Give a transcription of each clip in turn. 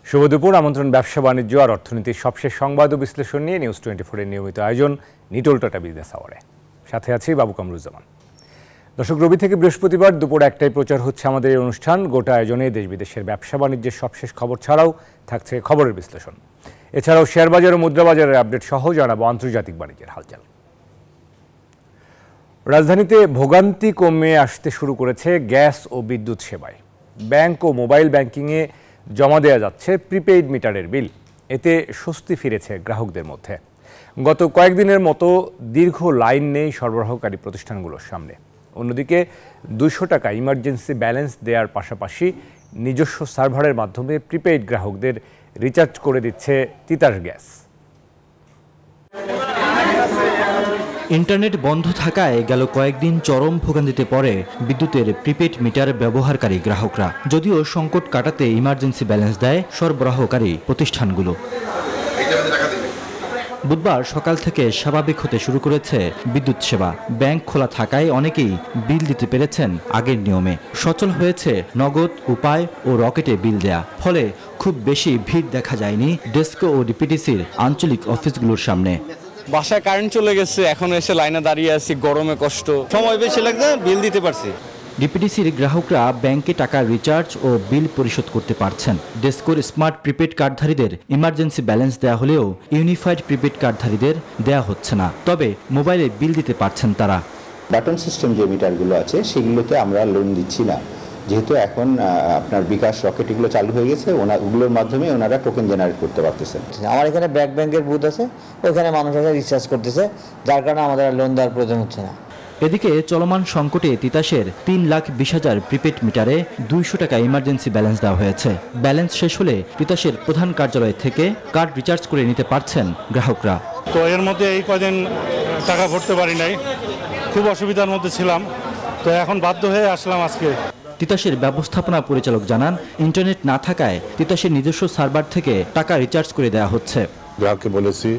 শুভ দুপুর। আমন্ত্রণ ব্যবসা বাণিজ্য আর অর্থনীতির সবশেষ সংবাদ ও বিশ্লেষণ নিয়ে নিউজ 24-এর নিয়মিত আয়োজন নিটোল টাটা বিজনেস আওয়ারে। সাথে আছি বাবু কামরুজ্জামান। দর্শক, রবি থেকে বৃহস্পতিবার দুপুর 1টায় প্রচার হচ্ছে আমাদের এই অনুষ্ঠান। গোটা আয়োজনে দেশ বিদেশের ব্যবসা বাণিজ্যের সবশেষ খবর ছাড়াও থাকছে খবরের বিশ্লেষণ। এছাড়াও শেয়ার বাজার ও মুদ্রা বাজারের আপডেট সহ জানাবো আন্তর্জাতিক বাণিজ্যের হালচাল। রাজধানীতে ভোগান্তি কমে আসতে শুরু করেছে গ্যাস ও বিদ্যুৎ সেবায়। ব্যাংক ও মোবাইল ব্যাংকিংয়ে জমা দেওয়া যাচ্ছে প্রিপেইড মিটারের বিল। এতে স্বস্তি ফিরেছে গ্রাহকদের মধ্যে। গত কয়েকদিনের মতো দীর্ঘ লাইন নেই সরবরাহকারী প্রতিষ্ঠানগুলোর সামনে। অন্যদিকে 200 টাকা ইমার্জেন্সি ব্যালেন্স দেওয়ার পাশাপাশি নিজস্ব সার্ভারের মাধ্যমে প্রিপেইড গ্রাহকদের রিচার্জ করে দিচ্ছে তিতাস গ্যাস। ইন্টারনেট বন্ধ থাকায় গেল কয়েকদিন চরম ভোগান্তিতে পড়ে বিদ্যুতের প্রিপেড মিটার ব্যবহারকারী গ্রাহকরা। যদিও সংকট কাটাতে ইমার্জেন্সি ব্যালেন্স দেয় সরবরাহকারী প্রতিষ্ঠানগুলো। বুধবার সকাল থেকে স্বাভাবিক হতে শুরু করেছে বিদ্যুৎ সেবা। ব্যাংক খোলা থাকায় অনেকেই বিল দিতে পেরেছেন আগের নিয়মে। সচল হয়েছে নগদ, উপায় ও রকেটে বিল দেয়া। ফলে খুব বেশি ভিড় দেখা যায়নি ডেস্কো ও ডিপিটিসির আঞ্চলিক অফিসগুলোর সামনে। বাসায় কারেন্ট চলে গেছে, এখন এসে লাইনে দাঁড়িয়ে আছি, গরমে কষ্ট, সময় বেশি লাগছে, বিল দিতে পারছি। ডিপিডিসির গ্রাহকরা ব্যাংকে টাকা রিচার্জ ও বিল পরিশোধ করতে পারছেন। ডেস্কোর স্মার্ট প্রিপেড কার্ডধারীদের ইমার্জেন্সি ব্যালেন্স দেয়া হলেও ইউনিফাইড প্রিপেড কার্ডধারীদের দেয়া হচ্ছে না। তবে মোবাইলে বিল দিতে পারছেন তারা। বাটন সিস্টেম যে মিটারগুলো আছে সেগুলোতে আমরা লোন দিচ্ছি না, যেহেতু এখন আপনার বিকাশ রকেট এগুলো চালু হয়ে গেছে। ওগুলোর মাধ্যমে ওনারা টোকেন জেনারেট করতে পারতেছেন। আমার এখানে ব্যাংকের বুথ আছে, ওইখানে মানুষ এসে রিচার্জ করতেছে, যার কারণে আমাদের লোন দেওয়ার প্রয়োজন হচ্ছে না। এদিকে চলমান সংকটে তিতাসের 3,20,000 প্রিপেড মিটারে 200 টাকা ইমার্জেন্সি ব্যালেন্স দেওয়া হয়েছে। ব্যালেন্স শেষ হলে তিতাসের প্রধান কার্যালয় থেকে কার্ড রিচার্জ করে নিতে পারছেন গ্রাহকরা। তো এর মধ্যে এই কদিন টাকা ভরতে পারি নাই, খুব অসুবিধার মধ্যে ছিলাম, তো এখন বাধ্য হয়ে আসলাম আজকে। তিতাসের ব্যবস্থাপনা পরিচালক জানান, ইন্টারনেট না থাকায় তিতাসের নিজস্ব সার্ভার থেকে টাকা রিচার্জ করে দেওয়া হচ্ছে। গ্রাহককে বলেছি,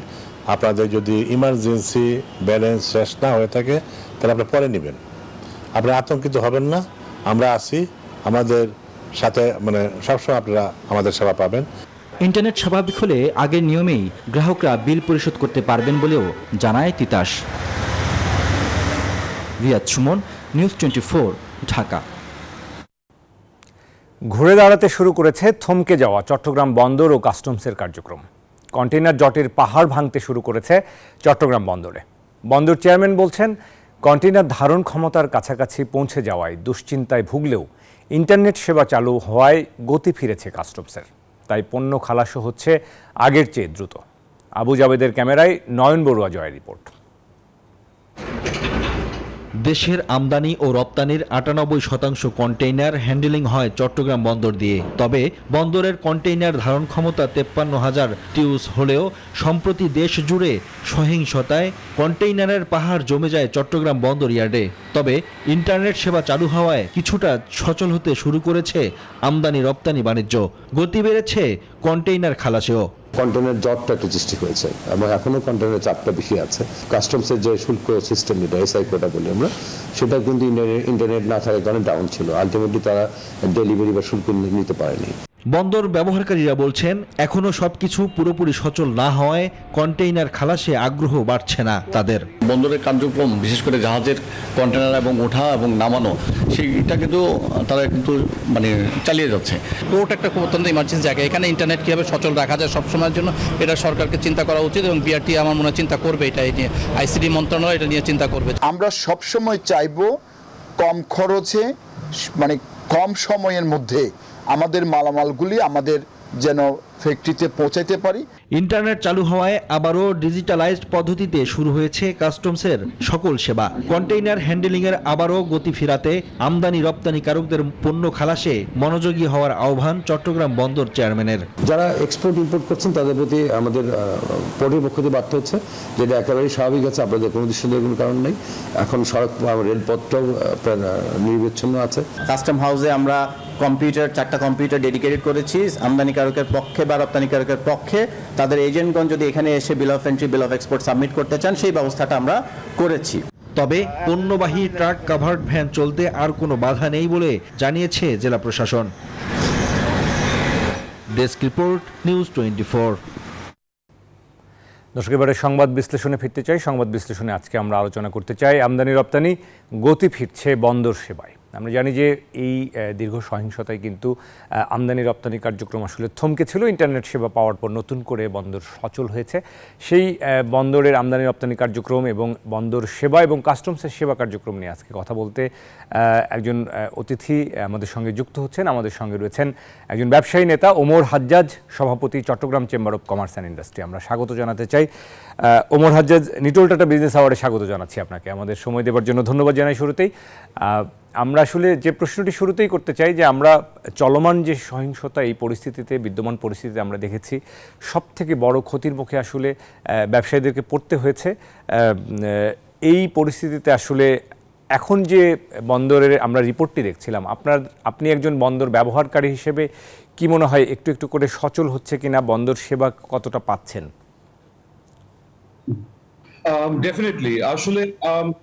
আপনাদের যদি ইমার্জেন্সি ব্যালেন্স শেষ না হয়ে থাকে তাহলে আপনারা পরে নেবেন, আপনারা আতঙ্কিত হবেন না, আমরা আছি, আমাদের সাথে সবসময় আপনারা আমাদের সেবা পাবেন। ইন্টারনেট স্বাভাবিক হলে আগের নিয়মেই গ্রাহকরা বিল পরিশোধ করতে পারবেন বলেও জানায় তিতাস। রিয়াদ সুমন, নিউজ 24, ঢাকা। ঘুরে দাঁড়াতে শুরু করেছে থমকে যাওয়া চট্টগ্রাম বন্দর ও কাস্টমসের কার্যক্রম। কন্টেইনার জটের পাহাড় ভাঙতে শুরু করেছে চট্টগ্রাম বন্দরে। বন্দর চেয়ারম্যান বলছেন, কন্টেইনার ধারণ ক্ষমতার কাছাকাছি পৌঁছে যাওয়ায় দুশ্চিন্তায় ভুগলেও ইন্টারনেট সেবা চালু হওয়ায় গতি ফিরেছে কাস্টমসের। তাই পণ্য খালাসও হচ্ছে আগের চেয়ে দ্রুত। আবু জাবেদের ক্যামেরায় নয়ন বড়ুয়া জয়ের রিপোর্ট। দেশের আমদানি ও রপ্তানির 98% কন্টেইনার হ্যান্ডেলিং হয় চট্টগ্রাম বন্দর দিয়ে। তবে বন্দরের কন্টেইনার ধারণ ক্ষমতা 53,000 টিউস হলেও সম্প্রতি দেশ জুড়ে সহিংসতায় কন্টেইনারের পাহাড় জমে যায় চট্টগ্রাম বন্দর ইয়ার্ডে। তবে ইন্টারনেট সেবা চালু হওয়ায় কিছুটা সচল হতে শুরু করেছে আমদানি রপ্তানি বাণিজ্য। গতি বেড়েছে কন্টেইনার খালাসেও। কন্টেনার জটটা একটু সৃষ্টি হয়েছে এবং এখনো কন্টেনারের চাপটা বেশি আছে। কাস্টমসের যে শুল্ক সিস্টেম, যেটা এসআই কোটা বলি আমরা, সেটা কিন্তু ইন্টারনেট না থাকার কারণে ডাউন ছিল। আলটিমেটলি তারা ডেলিভারি বা শুল্ক নিতে পারেনি। বন্দর ব্যবহারকারীরা বলছেন, এখনো সবকিছু পুরোপুরি সচল না হওয়ায় কন্টেইনার খালাসে আগ্রহ বাড়ছে না তাদের। বন্দরের কার্যক্রম, বিশেষ করে জাহাজের কন্টেনার এবং ওঠা এবং নামানো, সেইটা কিন্তু তারা কিন্তু চালিয়ে যাচ্ছে। পোর্ট একটা খুব অত্যন্ত ইমার্জেন্সি জায়গা, এখানে ইন্টারনেট কীভাবে সচল রাখা যায় সবসময়ের জন্য এটা সরকারকে চিন্তা করা উচিত এবং বিআরটি আমার মনে হয় চিন্তা করবে, এটা নিয়ে আইসিডি মন্ত্রণালয় এটা নিয়ে চিন্তা করবে। আমরা সবসময় চাইবো কম খরচে, কম সময়ের মধ্যে আমাদের মালামালগুলি আমাদের যেন ফ্যাক্টরিতে পৌঁছাইতে পারি। ইন্টারনেট চালু হওয়ায় আবারও ডিজিটালাইজড পদ্ধতিতে শুরু হয়েছে কাস্টমসের সকল সেবা। কন্টেইনার হ্যান্ডেলিংয়ের আবারও গতি ফেরাতে আমদানি রপ্তানিকারকদের পণ্য খালাসে মনোযোগী হওয়ার আহ্বান চট্টগ্রাম বন্দর চেয়ারম্যানের। যারা এক্সপোর্ট ইম্পোর্ট করছেন তাদের প্রতি আমাদের পোর্টের পক্ষ থেকে বার্তা হচ্ছে, যেটা একেবারেই স্বাভাবিক আছে, আপনাদের কোনো দৃশ্যের কোনো কারণ নেই। এখন সড়ক রেলপথটাও নির্বিচ্ছিন্ন আছে। কাস্টম হাউসে আমরা কম্পিউটার 4টা কম্পিউটার ডেডিকেটেড করেছি আমদানিকারকের পক্ষে বা রপ্তানিকারকের পক্ষে। তাদের এজেন্টগণ যদি এখানে এসে বিল of entry, bill of export submit করতে চান, সেই ব্যবস্থাটা আমরা করেছি। তবে পণ্যবাহী ট্রাক কাভার্ড ভ্যান চলতে আর কোনো বাধা নেই বলে জানিয়েছে জেলা প্রশাসন। Desk report, news 24। দর্শক, এবারে সংবাদ বিশ্লেষণে ফিরতে চাই। সংবাদ বিশ্লেষণে আজকে আমরা আলোচনা করতে চাই আমদানি রপ্তানি গতি ফিরছে বন্দর সেবায়। আমরা জানি যে এই দীর্ঘ সহিংসতায় কিন্তু আমদানি রপ্তানি কার্যক্রম আসলে থমকে ছিল। ইন্টারনেট সেবা পাওয়ার পর নতুন করে বন্দর সচল হয়েছে। সেই বন্দরের আমদানি রপ্তানি কার্যক্রম এবং বন্দর সেবা এবং কাস্টমসের সেবা কার্যক্রম নিয়ে আজকে কথা বলতে একজন অতিথি আমাদের সঙ্গে যুক্ত হচ্ছেন। আমাদের সঙ্গে রয়েছেন একজন ব্যবসায়ী নেতা ওমর হাজ্জাজ, সভাপতি Chattogram chamber of commerce and industry. আমরা স্বাগত জানাতে চাই ওমর হাজ্জাজ। নিটোল টাটা বিজনেস আওয়ার্ডে স্বাগত জানাচ্ছি আপনাকে। আমাদের সময় দেওয়ার জন্য ধন্যবাদ জানাই। শুরুতেই আমরা আসলে যে প্রশ্নটি শুরুতেই করতে চাই যে আমরা চলমান যে সহিংসতা, এই পরিস্থিতিতে, বিদ্যমান পরিস্থিতিতে আমরা দেখেছি সবথেকে বড় ক্ষতির মুখে আসলে ব্যবসায়ীদেরকে পড়তে হয়েছে। এই পরিস্থিতিতে আসলে এখন যে বন্দরের আমরা রিপোর্টটি দেখছিলাম, আপনি একজন বন্দর ব্যবহারকারী হিসেবে কি মনে হয় একটু একটু করে সচল হচ্ছে কিনা, বন্দর সেবা কতটা পাচ্ছেন? ডেফিনেটলি আসলে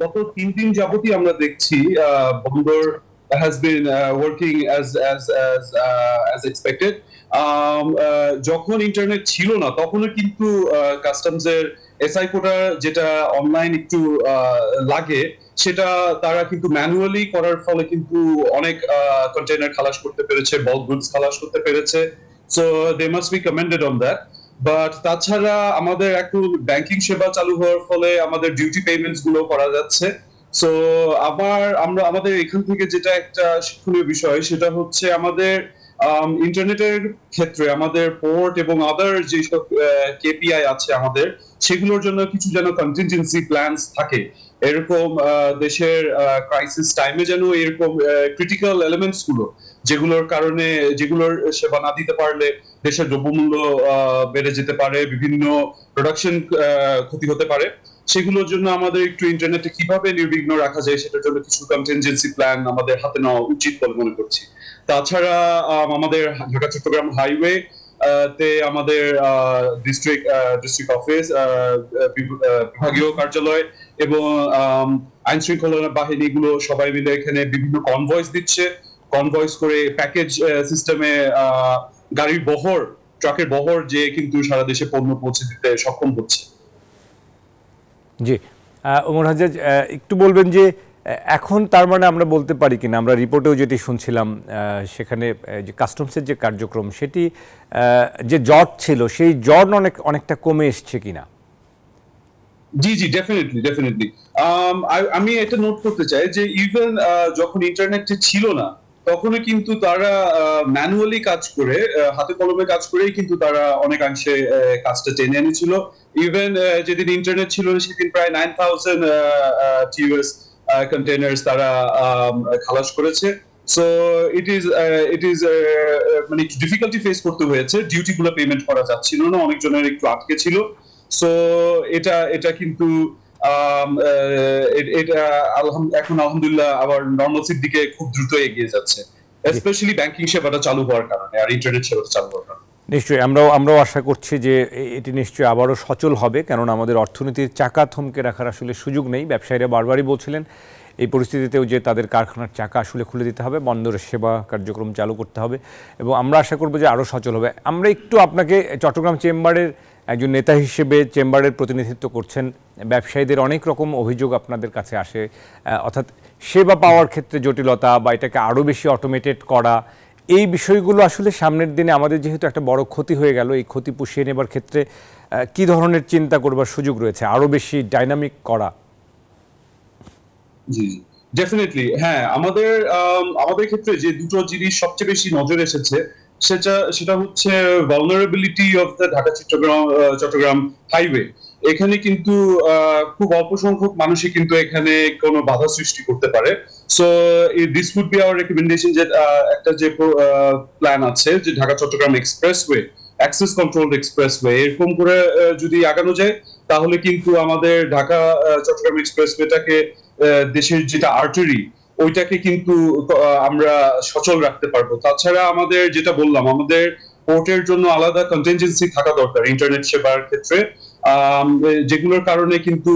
গত 3 দিন যাবতই আমরা দেখছি বন্দর has been working as expected. যখন ইন্টারনেট ছিল না তখনও কিন্তু কাস্টমস এর এসআই কোটা যেটা অনলাইন একটু লাগে সেটা তারা কিন্তু ম্যানুয়ালি করার ফলে কিন্তু অনেক কন্টেইনার খালাস করতে পেরেছে, বাল্ক গুডস খালাস করতে পেরেছে। So they must be commended on that. But তাছাড়া আমাদের এখন ব্যাংকিং সেবা চালু হওয়ার ফলে আমাদের ডিউটি পেমেন্টস গুলো করা যাচ্ছে। সো আমাদের এখান থেকে যেটা একটা শিক্ষণীয় বিষয় সেটা হচ্ছে আমাদের ইন্টারনেটের ক্ষেত্রে আমাদের পোর্ট এবং আদার যেসব কেপিআই আছে আমাদের, সেগুলোর জন্য কিছু যেন কন্টিনজেন্সি প্ল্যানস থাকে। এরকম দেশের ক্রাইসিস টাইমে যেন এরকম ক্রিটিক্যাল এলিমেন্টস গুলো যেগুলোর কারণে যেগুলোর সেবা না দিতে পারলে দেশের দ্রব্যমূল্য বেড়ে যেতে পারে, বিভিন্ন প্রোডাকশন ক্ষতি হতে পারে, সেগুলোর জন্য আমাদের একটু ইন্টারনেটে কিভাবে নির্বিঘ্ন রাখা যায় সেটার জন্য কিছু কন্টিনজেন্সি প্ল্যান আমাদের হাতে নেওয়া উচিত বলে মনে করছি। তাছাড়া আমাদের ঢাকা চট্টগ্রাম হাইওয়ে তে আমাদের ডিস্ট্রিক্ট অফিস, বিভাগীয় কার্যালয় এবং আইন শৃঙ্খলা বাহিনীগুলো সবাই মিলে এখানে বিভিন্ন কনভয়েস দিচ্ছে। কনভয়েস করে প্যাকেজ সিস্টেমে গাড়ির বহর, ট্রাকের বহর যে কিন্তু সারা দেশে পণ্য পৌঁছে দিতে সক্ষম হচ্ছে। জি, ওমর হাজ্জাজ, একটু বলবেন যে এখন তার মানে আমরা বলতে পারি কিনা, আমরা রিপোর্টেও যেটি শুনছিলাম সেখানে যে কাস্টমসের যে কার্যক্রম সেটি যে জট ছিল সেই জট অনেকটা কমে এসছে কিনা? জি জি, ডেফিনেটলি আমি এটা নোট করতে চাই যে ইভেন যখন ইন্টারনেট ছিল না তখনও কিন্তু তারা ম্যানুয়ালি কাজ করে, হাতে কলমে কাজ করেই কিন্তু তারা অনেকাংশে কাজটা টেনে এনেছিল। ইভেন যেদিন ইন্টারনেট ছিল সেদিন প্রায় 9000 টিউএস কন্টেইনার্স তারা খালাস করেছে। সো ইট ইজ মানে একটু ডিফিকাল্টি ফেস করতে হয়েছে, ডিউটি গুলো পেমেন্ট করা যাচ্ছিল না, অনেকজনের একটু আটকে ছিল। সো এটা কিন্তু এখন আলহামদুলিল্লাহ আবার নরমালসির দিকে খুব দ্রুত এগিয়ে যাচ্ছে, স্পেশালি ব্যাংকিং সেবাটা চালু হওয়ার কারণে আর ইন্টারনেট সেবাটা চালু হওয়ার কারণে। নিশ্চয়ই আমরাও আশা করছি যে এটি নিশ্চয়ই আবারও সচল হবে, কারণ আমাদের অর্থনীতির চাকা থমকে রাখার আসলে সুযোগ নেই। ব্যবসায়ীরা বারবারই বলছিলেন এই পরিস্থিতিতেও যে তাদের কারখানার চাকা আসলে খুলে দিতে হবে, বন্দরের সেবা কার্যক্রম চালু করতে হবে এবং আমরা আশা করব যে আরও সচল হবে। আমরা একটু আপনাকে চট্টগ্রাম চেম্বারের একজন নেতা হিসেবে চেম্বারের প্রতিনিধিত্ব করছেন, ব্যবসায়ীদের অনেক রকম অভিযোগ আপনাদের কাছে আসে, অর্থাৎ সেবা পাওয়ার ক্ষেত্রে জটিলতা বা এটাকে আরও বেশি অটোমেটেড করা, এই বিষয়গুলো আসলে সামনের দিনে আমাদের যেহেতু একটা বড় ক্ষতি হয়ে গেল, এই ক্ষতি পুষিয়ে নেবার ক্ষেত্রে কি ধরনের চিন্তা করবার সুযোগ রয়েছে, আরও বেশি ডাইনামিক করা? জি ডেফিনেটলি, হ্যাঁ, আমাদের ক্ষেত্রে যে দুটো জিনিস সবচেয়ে বেশি নজরে এসেছে সেটা হচ্ছে vulnerability of the Dhaka Chattogram highway. এখানে কিন্তু খুব অল্প সংখ্যক মানুষই কিন্তু এখানে কোনো বাধা সৃষ্টি করতে পারে। So this would be our recommendation যে একটা যে প্ল্যান আছে যে Dhaka Chattogram expressway, access controlled expressway, এরকম করে যদি আগানো যায় তাহলে কিন্তু আমাদের ঢাকা চট্টগ্রাম এক্সপ্রেসওয়েটাকে দেশের যেটা আর্টারি ওইটাকে কিন্তু আমরা সচল রাখতে পারবো। তাছাড়া আমাদের যেটা বললাম, আমাদের পোর্টের জন্য আলাদা কন্টিনজেন্সি থাকা দরকার ইন্টারনেট সেবার ক্ষেত্রে, যেগুলোর কারণে কিন্তু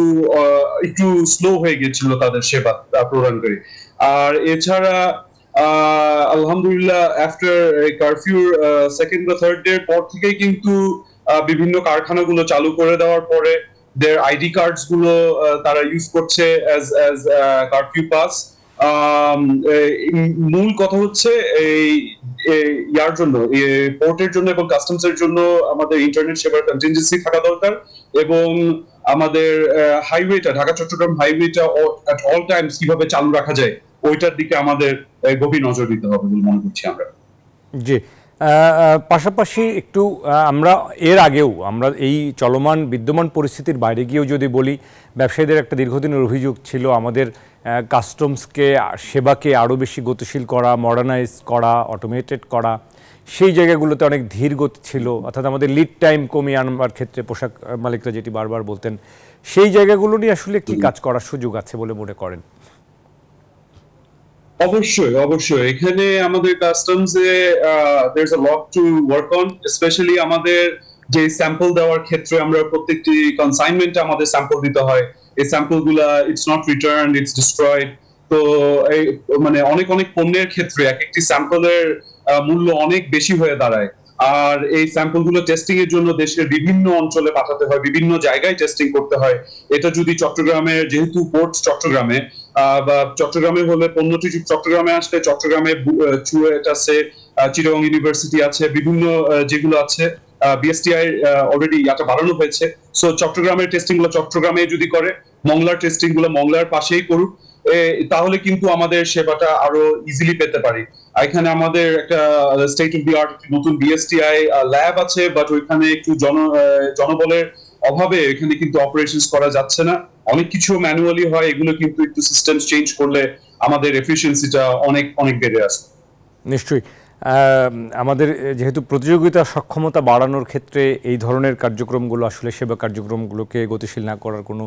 একটু স্লো হয়ে গেছিল তাদের সেবা প্রদানকারী। আর এছাড়া আলহামদুলিল্লাহ আফটার কারফিউ সেকেন্ড বা থার্ড ডে পর থেকেই কিন্তু বিভিন্ন কারখানাগুলো চালু করে দেওয়ার পরে দের আইডি কার্ডস গুলো তারা ইউজ করছে অ্যাজ কারফিউ পাস। মূল কথা হচ্ছে এই ইয়ার জন্য পোর্টের জন্য এবং কাস্টমসের জন্য আমাদের ইন্টারনেট সেবার কন্টিনজেন্সি থাকা দরকার, এবং আমাদের হাইওয়েটা ঢাকা চট্টগ্রাম হাইওয়েটা এট অল টাইমস কিভাবে চালু রাখা যায় ওইটার দিকে আমাদের গভীর নজর দিতে হবে বলে মনে করছি আমরা। জি, পাশাপাশি একটু আমরা এর আগেও আমরা এই চলমান বিদ্যমান পরিস্থিতির বাইরে গিয়েও যদি বলি, ব্যবসায়ীদের একটা দীর্ঘদিনের অভিযোগ ছিল আমাদের কাস্টমসকে সেবাকে আরও বেশি গতিশীল করা, মডার্নাইজ করা, অটোমেটেড করা। সেই জায়গাগুলোতে অনেক ধীর গতি ছিল, অর্থাৎ আমাদের লিড টাইম কমিয়ে আনবার ক্ষেত্রে পোশাক মালিকরা যেটি বারবার বলতেন, সেই জায়গাগুলো নিয়ে আসলে কি কাজ করার সুযোগ আছে বলে মনে করেন? অবশ্যই অবশ্যই এখানে আমাদের কাস্টমসে there's a lot to work on, specially আমাদের যে স্যাম্পল দেওয়ার ক্ষেত্রে আমরা প্রত্যেকটি কনসাইনমেন্টে আমাদের স্যাম্পল দিতে হয়। এই স্যাম্পলগুলা it's not returned, it's destroyed. তো মানে অনেক অনেক পণ্যের ক্ষেত্রে এক একটি স্যাম্পলের মূল্য অনেক বেশি হয়ে দাঁড়ায়, আর এই স্যাম্পলগুলো টেস্টিং এর জন্য দেশের বিভিন্ন অঞ্চলে পাঠাতে হয়, বিভিন্ন জায়গায় টেস্টিং করতে হয়। এটা যদি চট্টগ্রামের, যেহেতু পোর্ট চট্টগ্রামে বা চট্টগ্রামে হলে পণ্যটি চট্টগ্রামে আসলে চট্টগ্রামে চুয়েট আছে, চিটাগং ইউনিভার্সিটি আছে, বিভিন্ন যেগুলো আছে বিএসটিআই অলরেডি এটা বাড়ানো হয়েছে। সো চট্টগ্রামের টেস্টিং গুলো চট্টগ্রামে যদি করে, মংলার টেস্টিং গুলো মংলার পাশেই করুক, তাহলে কিন্তু আমাদের সেবাটা আরো ইজিলি পেতে পারি। এখানে আমাদের একটা স্টেট অফ দি আর্ট নতুন বিএসটিআই ল্যাব আছে, বাট ওইখানে একটু জনবলের অভাবে এখানে কিন্তু অপারেশনস করা যাচ্ছে না। অনেক কিছু ম্যানুয়ালি হয়, এগুলো কিন্তু একটু সিস্টেম চেঞ্জ করলে আমাদের এফিসিয়েন্সিটা অনেক অনেক বেড়ে আসে। নিশ্চয়ই আমাদের যেহেতু প্রতিযোগিতা সক্ষমতা বাড়ানোর ক্ষেত্রে এই ধরনের কার্যক্রমগুলো আসলে সেবা কার্যক্রমগুলোকে গতিশীল না করার কোনো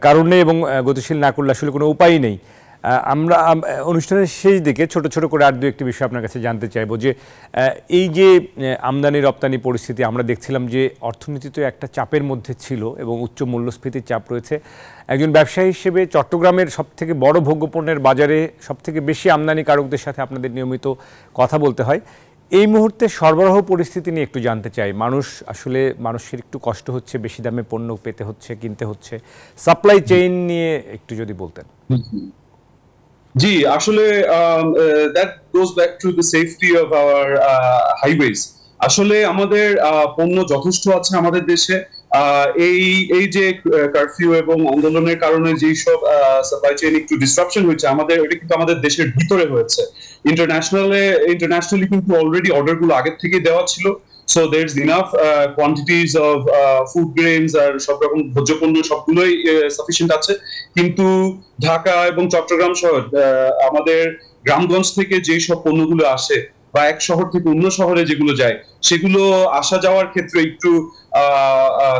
কারণ নেই, এবং গতিশীল না করলে আসলে কোনো উপায় নেই। আমরা অনুষ্ঠানের শেষ দিকে ছোট ছোট করে আর দু একটি বিষয় আপনার কাছে জানতে চাইবো, যে এই যে আমদানি রপ্তানি পরিস্থিতি আমরা দেখছিলাম যে অর্থনীতি তো একটা চাপের মধ্যে ছিল এবং উচ্চ মূল্যস্ফীতির চাপ রয়েছে। একজন ব্যবসায়ী হিসেবে চট্টগ্রামের সবথেকে বড় ভোগ্যপণ্যের বাজারে সবথেকে বেশি আমদানিকারকদের সাথে আপনাদের নিয়মিত কথা বলতে হয়। এই মুহূর্তে সরবরাহ পরিস্থিতি নিয়ে একটু জানতে চাই। মানুষের একটু কষ্ট হচ্ছে, বেশি দামে পণ্য পেতে হচ্ছে, কিনতে হচ্ছে। সাপ্লাই চেইন নিয়ে একটু যদি বলতেন। জি, আসলে that goes back to the safety of our highways. আসলে আমাদের পণ্য যথেষ্ট আছে আমাদের দেশে। এই যে কারফিউ এবং আন্দোলনের কারণে যেই সব সাপ্লাই চেইন একটু ডিসরাপশন হয়েছে আমাদের, এটা কিন্তু আমাদের দেশের ভিতরে হয়েছে। ইন্টারন্যাশনালি কিন্তু অলরেডি অর্ডারগুলো আগের থেকে দেওয়া ছিল। So there's enough quantities of food grains আর সব রকম ভোজ্য পণ্য সবগুলোই সাফিসিয়েন্ট আছে। কিন্তু ঢাকা এবং চট্টগ্রাম শহর আমাদের গ্রামগঞ্জ থেকে যে সব পণ্যগুলো আসে বা এক শহর থেকে অন্য শহরে যেগুলো যায়, সেগুলো আসা যাওয়ার ক্ষেত্রে একটু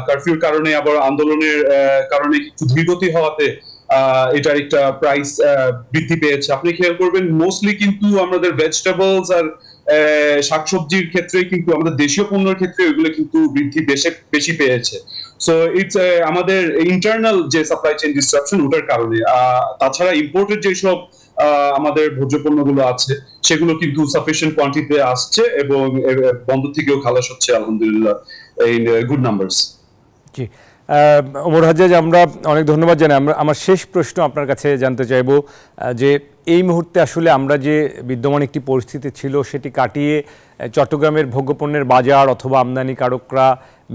কারফিউর কারণে আবার আন্দোলনের কারণে একটু ধীরগতি হওয়াতে এটার একটা প্রাইস বৃদ্ধি পেয়েছে। আপনি খেয়াল করবেন মোস্টলি কিন্তু আমাদের ভেজিটেবলস আর শাকসবজির ক্ষেত্রে কিন্তু আমাদের দেশীয় পণ্যের ক্ষেত্রে ওইগুলো কিন্তু বৃদ্ধি বেশি পেয়েছে। সো ইটস আমাদের ইন্টারনাল যে সাপ্লাই চেইন ডিসরাপশন ওটার কারণে। তাছাড়া ইম্পোর্টেড যেসব আমাদের ভোজ্য পণ্যগুলো আছে সেগুলো কিন্তু সাফিসিয়েন্ট কোয়ান্টিটিতে আসছে এবং বন্দর থেকেও খালাস হচ্ছে আলহামদুলিল্লাহ ইন গুড নাম্বারস। জি, ওমর হাজ্জাজ, আমরা অনেক ধন্যবাদ জানাই। আমার শেষ প্রশ্ন আপনার কাছে জানতে চাইব যে এই মুহূর্তে আসলে আমরা যে বিদ্যমান একটি পরিস্থিতি ছিল সেটি কাটিয়ে চট্টগ্রামের ভোগ্যপণ্যের বাজার অথবা আমদানিকারকরা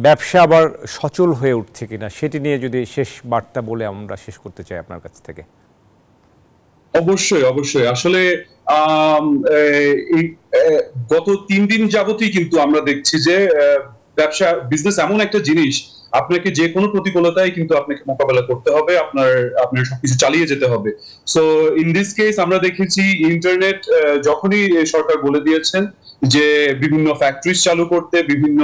ব্যবসা আবার সচল হয়ে উঠছে কিনা, সেটি নিয়ে যদি শেষ বার্তা বলে আমরা শেষ করতে চাই আপনার কাছ থেকে। অবশ্যই অবশ্যই আসলে গত 3 দিন যাবতই কিন্তু আমরা দেখছি যে বিজনেস এমন একটা জিনিস, আপনাকে যে কোনো প্রতিকূলতায় কিন্তু আপনাকে মোকাবেলা করতে হবে, আপনার সবকিছু চালিয়ে যেতে হবে। সো ইন দিস কেস আমরা দেখেছি ইন্টারনেট যখনই সরকার বলে দিয়েছেন যে বিভিন্ন ফ্যাক্টরিজ চালু করতে, বিভিন্ন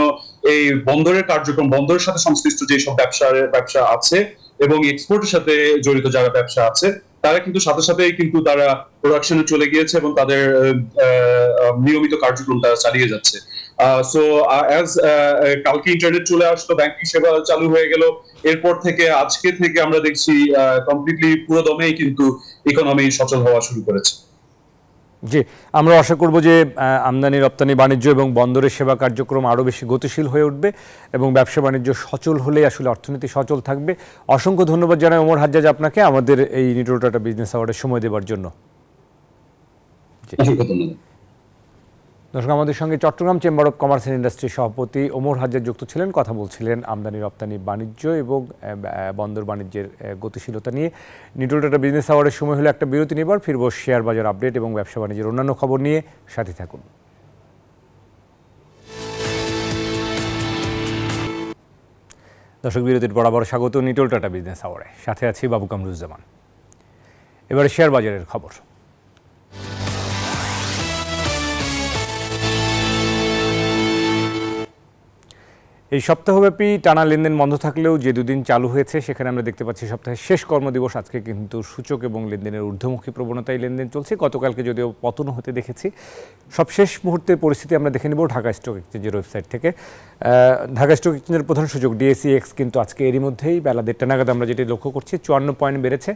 এই বন্দরের কার্যক্রম, বন্দরের সাথে সংশ্লিষ্ট যেসব ব্যবসা আছে এবং এক্সপোর্টের সাথে জড়িত যারা ব্যবসা আছে, তারা কিন্তু সাথে সাথেই কিন্তু তারা প্রোডাকশনে চলে গিয়েছে এবং তাদের নিয়মিত কার্যক্রম তারা চালিয়ে যাচ্ছে। সো অ্যাজ কালকে ইন্টারনেট চলে আসলো, ব্যাংকিং সেবা চালু হয়ে গেল, এরপর থেকে আজকে থেকে আমরা দেখছি কমপ্লিটলি পুরো দমেই কিন্তু ইকোনমি সচল হওয়া শুরু করেছে। জি, আমরা আশা করব যে আমদানি রপ্তানি বাণিজ্য এবং বন্দরের সেবা কার্যক্রম আরও বেশি গতিশীল হয়ে উঠবে এবং ব্যবসা বাণিজ্য সচল হলে আসলে অর্থনীতি সচল থাকবে। অসংখ্য ধন্যবাদ জানাই ওমর হাজ্জাজ আপনাকে আমাদের এই নিটল টাটা বিজনেস আওয়ার্ডে সময় দেওয়ার জন্য। দর্শক, আমাদের সঙ্গে Chattogram chamber of commerce and industry সভাপতি ওমর হাজ্জাজ যুক্ত ছিলেন, কথা বলছিলেন আমদানি রপ্তানি বাণিজ্য এবং বন্দর বাণিজ্যের গতিশীলতা নিয়ে। নিটল টাটা বিজনেস আওয়ার্ডের সময় হলে একটা বিরতি নেবার, ফিরবো শেয়ার বাজার আপডেট এবং ব্যবসা বাণিজ্যের অন্যান্য খবর নিয়ে। সাথে থাকুন। দর্শক, বিরতির বরাবর স্বাগত নিটল টাটা বিজনেস আওয়ার্ডে, সাথে আছি বাবু কামরুজ্জামান। এবারে শেয়ার বাজারের খবর। এই সপ্তাহব্যাপী টানা লেনদেন বন্ধ থাকলেও যে দুদিন চালু হয়েছে সেখানে আমরা দেখতে পাচ্ছি সপ্তাহের শেষ কর্মদিবস আজকে কিন্তু সূচক এবং লেনদেনের ঊর্ধ্বমুখী প্রবণতায় লেনদেন চলছে। গতকালকে যদিও পতন হতে দেখেছি। সবশেষ মুহূর্তের পরিস্থিতি আমরা দেখে নেব ঢাকা স্টক এক্সচেঞ্জের ওয়েবসাইট থেকে। ঢাকা স্টক এক্সচেঞ্জের প্রধান সূচক DACX কিন্তু আজকে এরই মধ্যেই বেলা 1:30 নাগাদ আমরা যেটি লক্ষ্য করছি 54 পয়েন্ট বেড়েছে।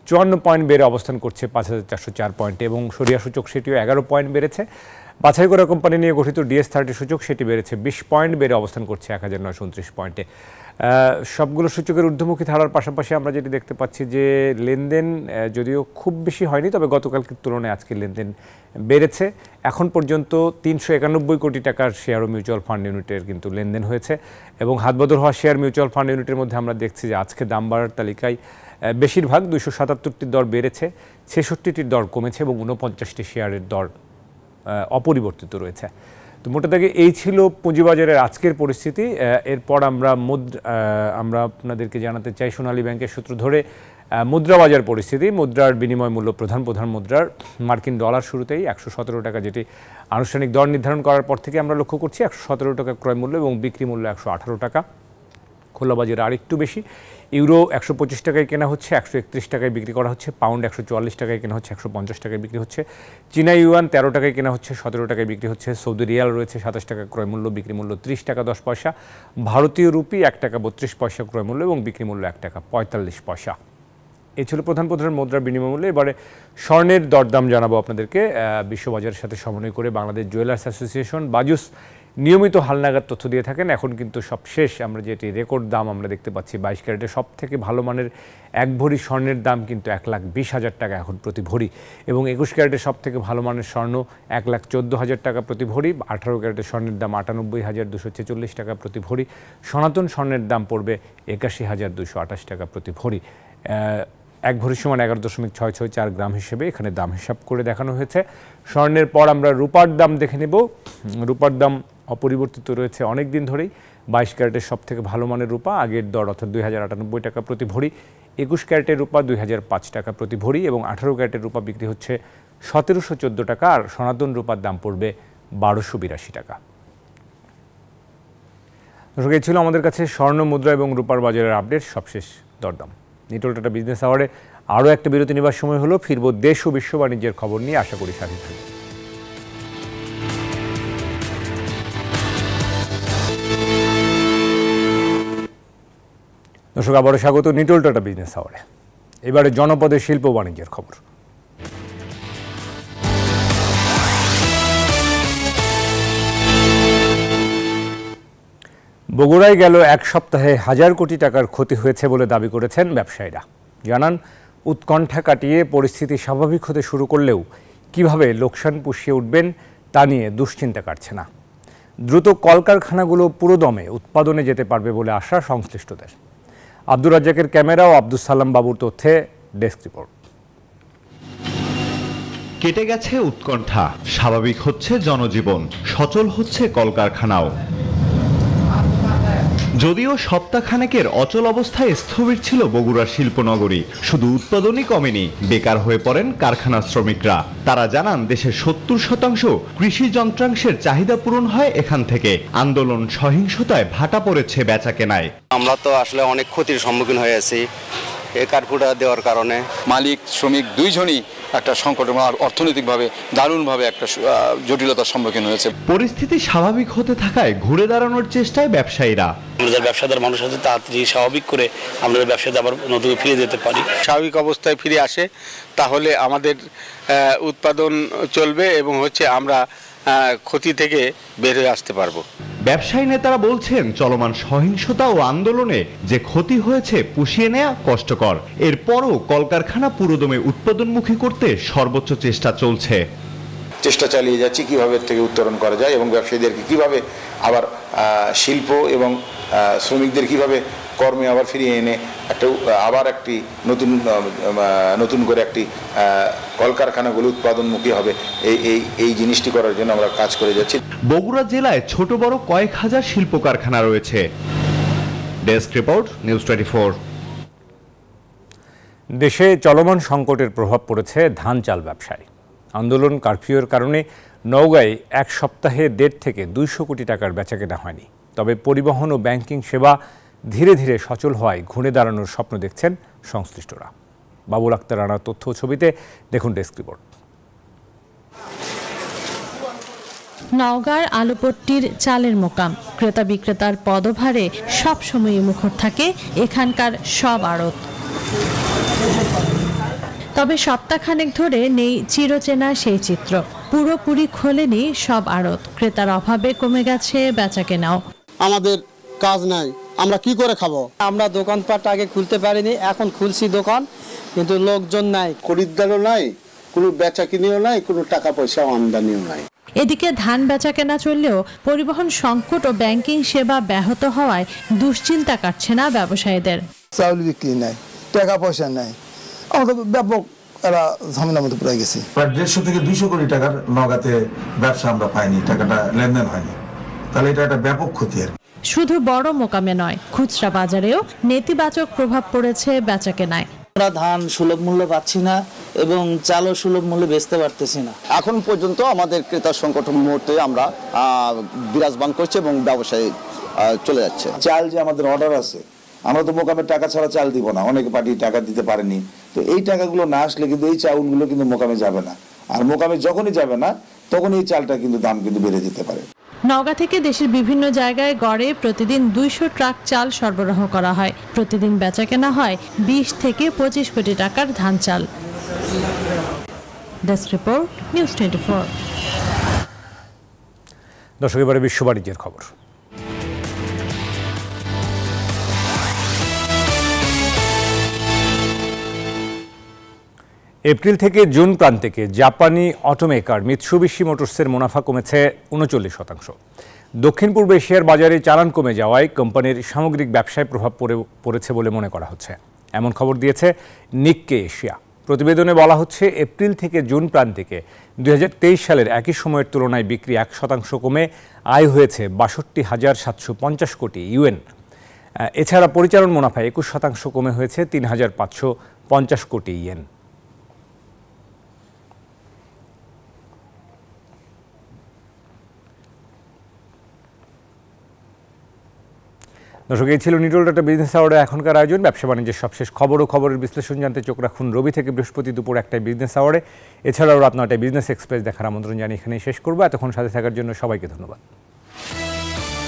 54 পয়েন্ট বেড়ে অবস্থান করছে 5404 পয়েন্টে এবং সরিয়া সূচক সেটিও 11 পয়েন্ট বেড়েছে। বাছাই করা কোম্পানি নিয়ে গঠিত DS30 সূচক সেটি বেড়েছে 20 পয়েন্ট, বেড়ে অবস্থান করছে 1929 পয়েন্টে। সবগুলো সূচকের ঊর্ধ্বমুখী ধারার পাশাপাশি আমরা যেটি দেখতে পাচ্ছি যে লেনদেন যদিও খুব বেশি হয়নি, তবে গতকালকের তুলনায় আজকে লেনদেন বেড়েছে। এখন পর্যন্ত 391 কোটি টাকার শেয়ার ও মিউচুয়াল ফান্ড ইউনিটের কিন্তু লেনদেন হয়েছে এবং হাতবদল হওয়া শেয়ার মিউচুয়াল ফান্ড ইউনিটের মধ্যে আমরা দেখছি যে আজকে দাম বাড়ার তালিকায় বেশিরভাগ 277টির দর বেড়েছে, 66টির দর কমেছে এবং 49টি শেয়ারের দর অপরিবর্তিত রয়েছে। তো মোটা দাগে এই ছিল পুঁজিবাজারের আজকের পরিস্থিতি। এরপর আমরা আপনাদেরকে জানাতে চাই সোনালী ব্যাংকের সূত্র ধরে মুদ্রা বাজার পরিস্থিতি। মুদ্রার বিনিময় মূল্য প্রধান মুদ্রার মার্কিন ডলার শুরুতেই 117 টাকা, যেটি আনুষ্ঠানিক দর নির্ধারণ করার পর থেকে আমরা লক্ষ্য করছি 117 টাকা ক্রয় মূল্য এবং বিক্রি মূল্য 118 টাকা। খোলা বাজারে আরেকটু বেশি। ইউরো 125 টাকায় কেনা হচ্ছে, 131 টাকায় বিক্রি করা হচ্ছে। পাউন্ড 144 টাকায় কেনা হচ্ছে, 150 টাকায় বিক্রি হচ্ছে। চীনা ইউয়ান 13 টাকায় কেনা হচ্ছে, 17 টাকায় বিক্রি হচ্ছে। সৌদি রিয়াল রয়েছে 27 টাকা ক্রয় মূল্য, বিক্রি মূল্য 30 টাকা 10 পয়সা। ভারতীয় রুপি 1 টাকা 32 পয়সা ক্রয় মূল্য এবং বিক্রি মূল্য 1 টাকা 45 পয়সা। এই ছিল প্রধান মুদ্রার বিনিময় মূল্য। এবারে স্বর্ণের দরদাম জানাবো আপনাদেরকে। বিশ্ববাজারের সাথে সমন্বয় করে বাংলাদেশ জুয়েলার্স অ্যাসোসিয়েশন বাজুস নিয়মিত হালনাগাদ তথ্য দিয়ে থাকেন। এখন কিন্তু সবশেষ আমরা যেটি রেকর্ড দাম আমরা দেখতে পাচ্ছি 22 ক্যারেটের সব থেকে ভালো মানের 1 ভরি স্বর্ণের দাম কিন্তু 1,20,000 টাকা এখন প্রতি ভরি এবং 21 ক্যারেটের সব থেকে ভালো মানের স্বর্ণ 1,14,000 টাকা প্রতি ভরি। 18 ক্যারেটের স্বর্ণের দাম 98,246 টাকা প্রতি ভরি। সনাতন স্বর্ণের দাম পড়বে 81,228 টাকা প্রতি ভরি। 1 ভরি সমান 11.664 গ্রাম হিসেবে এখানে দাম হিসাব করে দেখানো হয়েছে। স্বর্ণের পর আমরা রূপার দাম দেখে নেব। রূপার দাম অপরিবর্তিত রয়েছে অনেক দিন ধরেই। 22 ক্যারেটের সব থেকে ভালো মানের রূপা আগের দর অর্থাৎ 2,098 টাকা প্রতি ভরি। 21 ক্যারেটের রূপা 2,005 টাকা প্রতি ভরি এবং 18 ক্যারেটের রূপা বিক্রি হচ্ছে 1,714 টাকা আর সনাতন রূপার দাম পড়বে 1,282 টাকা। দর্শক, এই ছিল আমাদের কাছে স্বর্ণ, মুদ্রা এবং রূপার বাজারের আপডেট, সবশেষ দরদাম। নিটল টাটা বিজনেস আওয়ার্ডে আরও একটা বিরতি নেবার সময় হলো। ফিরবো দেশ ও বিশ্ব বাণিজ্যের খবর নিয়ে, আশা করি সাথে থাকবে। দর্শক, আবারও স্বাগত নিটল টাটা বিজনেস আওয়ার্ডে। এবারে জনপদের শিল্প বাণিজ্যের খবর। বগুড়ায় গেল 1 সপ্তাহে 1000 কোটি টাকার ক্ষতি হয়েছে বলে দাবি করেছেন ব্যবসায়ীরা। জানান, উৎকণ্ঠা কাটিয়ে পরিস্থিতি স্বাভাবিক হতে শুরু করলেও কিভাবে লোকসান পুষিয়ে উঠবেন তা নিয়ে দুশ্চিন্তা কাটছে না। দ্রুত কলকারখানাগুলো পুরোদমে উৎপাদনে যেতে পারবে বলে আশা সংশ্লিষ্টদের। আব্দুর রাজ্জাকের ক্যামেরা ও আব্দুস সালাম বাবুর তথ্যে ডেস্ক রিপোর্ট। কেটে গেছে উৎকণ্ঠা, স্বাভাবিক হচ্ছে জনজীবন, সচল হচ্ছে কলকারখানাও। যদিও সপ্তাহখানেকের অচল অবস্থায় স্থবির ছিল বগুড়ার শিল্পনগরী, শুধু উৎপাদনই কমেনি, বেকার হয়ে পড়েন কারখানা শ্রমিকরা। তারা জানান, দেশের 70% কৃষি যন্ত্রাংশের চাহিদা পূরণ হয় এখান থেকে। আন্দোলন সহিংসতায় ভাটা পড়েছে বেচা কেনায়। আমরা তো আসলে অনেক ক্ষতির সম্মুখীন হয়েছি। এই কার্ফুটা দেওয়ার কারণে মালিক শ্রমিক দুইজনই একটা সংকট এবং অর্থনৈতিকভাবে দারুণভাবে একটা জটিলতার সম্মুখীন হয়েছে। পরিস্থিতি স্বাভাবিক হতে থাকায় ঘুরে দাঁড়ানোর চেষ্টায় ব্যবসায়ীরা। আমাদের ব্যবসাদার মানুষ আছে তাড়াতাড়ি স্বাভাবিক করে আমরা ব্যবসাতে আবার নতুন ফিরে যেতে পারি। স্বাভাবিক অবস্থায় ফিরে আসে তাহলে আমাদের উৎপাদন চলবে এবং আমরা ক্ষতি থেকে বের হয়ে আসতে পারবো। ব্যবসায়ী নেতারা বলছেন চলমান সহিংসতা ও আন্দোলনে যে ক্ষতি হয়েছে পুষিয়ে নেওয়া কষ্টকর। এরপরও কলকারখানা পুরোদমে উৎপাদনমুখী করতে সর্বোচ্চ চেষ্টা চলছে। চেষ্টা চালিয়ে যাচ্ছি কিভাবে থেকে উত্তরণ করা যায় এবং ব্যবসায়ীদেরকে কিভাবে আবার শিল্প এবং শ্রমিকদের কিভাবে কর্মে আবার ফিরিয়ে এনে একটি নতুন করে একটি কলকারখানাগুলো উৎপাদনমুখী হবে এই জিনিসটি করার জন্য আমরা কাজ করে যাচ্ছি। বগুড়া জেলায় ছোট বড় কয়েক হাজার শিল্প কারখানা রয়েছে। Desk report, news 24। দেশে চলমান সংকটের প্রভাব পড়েছে ধান চাল ব্যবসায়। আন্দোলন কারফিউর কারণে নওগাঁয় এক সপ্তাহে 1.5 থেকে 200 কোটি টাকার বেচাকেনা হয়নি। তবে পরিবহন ও ব্যাংকিং সেবা ধীরে ধীরে সচল হওয়ায় ঘুরে দাঁড়ানোর স্বপ্ন দেখছেন সংশ্লিষ্টরা। বাবুল আক্তার রানার তথ্য ছবিতে দেখুন ডেস্ক রিপোর্ট। নওগাঁর আলুপট্টির চালের মোকাম, ক্রেতা বিক্রেতার পদভারে সবসময়ই মুখর থাকে এখানকার সব আড়ত। তবে সপ্তাহখানেক ধরে নেই চিরচেনা সেই চিত্র। পুরোপুরি খোলেনি সব আড়ত, ক্রেতার অভাবে কমে গেছে বেচাকেনাও। আমাদের কাজ নাই, আমরা কি করে খাবো? আমরা দোকানপাট আগে খুলতে পারিনি, এখন খুলছি দোকান, কিন্তু লোকজন নাই, খরিদ্দারও নাই, কোনো বেচাকিনিও নাই, কোনো টাকা পয়সা আমদানিও নাই। এদিকে ধান বেচাকেনা চললেও পরিবহন সংকট ও ব্যাংকিং সেবা ব্যাহত হওয়ায় দুশ্চিন্তা কাটছে না ব্যবসায়ীদের। চাউল বিক্রি নাই, টাকা পয়সা নাই, আমাদের ব্যাপক এরা ঝামেলার মধ্যে পড়ে গেছে। প্রায় 150 থেকে 200 কোটি টাকার নগাতে ব্যবসা আমরা পাইনি, টাকাটা লেনদেন হয়নি। তাহলে এটা একটা ব্যাপক ক্ষতি। শুধু বড় মোকামে নয়, খুচরা বাজারেও নেতিবাচক প্রভাব পড়েছে বেচাকেনায়। আমরা ধান সুলভ মূল্য পাচ্ছি না এবং চালও সুলভ মূল্যে বেচতে পারতেছি না। এখন পর্যন্ত আমাদের ক্রেতার সংকট মুহূর্তে আমরা বিরাজমান করছি এবং ব্যবসায় চলে যাচ্ছে। চাল যে আমাদের অর্ডার আছে, আমরা তো মোকামের টাকা ছাড়া চাল দিব না, অনেক পার্টি টাকা দিতে পারেনি। তো এই টাকাগুলো না আসলে কিন্তু এই চাউলগুলো কিন্তু মোকামে যাবে না, আর মোকামে যখনই যাবে না তখন এই চালটা কিন্তু দাম কিন্তু বেড়ে যেতে পারে। নওগাঁ থেকে দেশের বিভিন্ন জায়গায় গড়ে প্রতিদিন 200 ট্রাক চাল সরবরাহ করা হয়। প্রতিদিন বেচাকেনা হয় 20 থেকে 25 কোটি টাকার ধান চাল। Desk report, news 24। দর্শক, এবারে বিশ্ব বাণিজ্যের খবর। এপ্রিল থেকে জুন প্রান্তিকে জাপানি অটোমেকার মিৎসুবিশি মোটরসের মুনাফা কমেছে 39%। দক্ষিণ পূর্ব এশিয়ার বাজারে চালান কমে যাওয়ায় কোম্পানির সামগ্রিক ব্যবসায় প্রভাব পড়েছে বলে মনে করা হচ্ছে, এমন খবর দিয়েছে নিক্কে এশিয়া। প্রতিবেদনে বলা হচ্ছে এপ্রিল থেকে জুন প্রান্তিকে 2023 সালের একই সময়ের তুলনায় বিক্রি 1% কমে আয় হয়েছে 62,750 কোটি ইউএন। এছাড়া পরিচালন মুনাফা 21% কমে হয়েছে 3,550 কোটি ইয়েন। দর্শক, এই ছিল নিটল ডেটা বিজনেস আওয়ারের এখনকার আয়োজন। ব্যবসা বাণিজ্যের সবশেষ খবর ও খবরের বিশ্লেষণ জানতে চোখ রাখুন রবি থেকে বৃহস্পতি দুপুর 1টায় বিজনেস আওয়ারে। এছাড়াও রাত 9টায় বিজনেস এক্সপ্রেস দেখার আমন্ত্রণ জানিয়ে এখানেই শেষ করবো। এতক্ষণ সাথে থাকার জন্য সবাইকে ধন্যবাদ।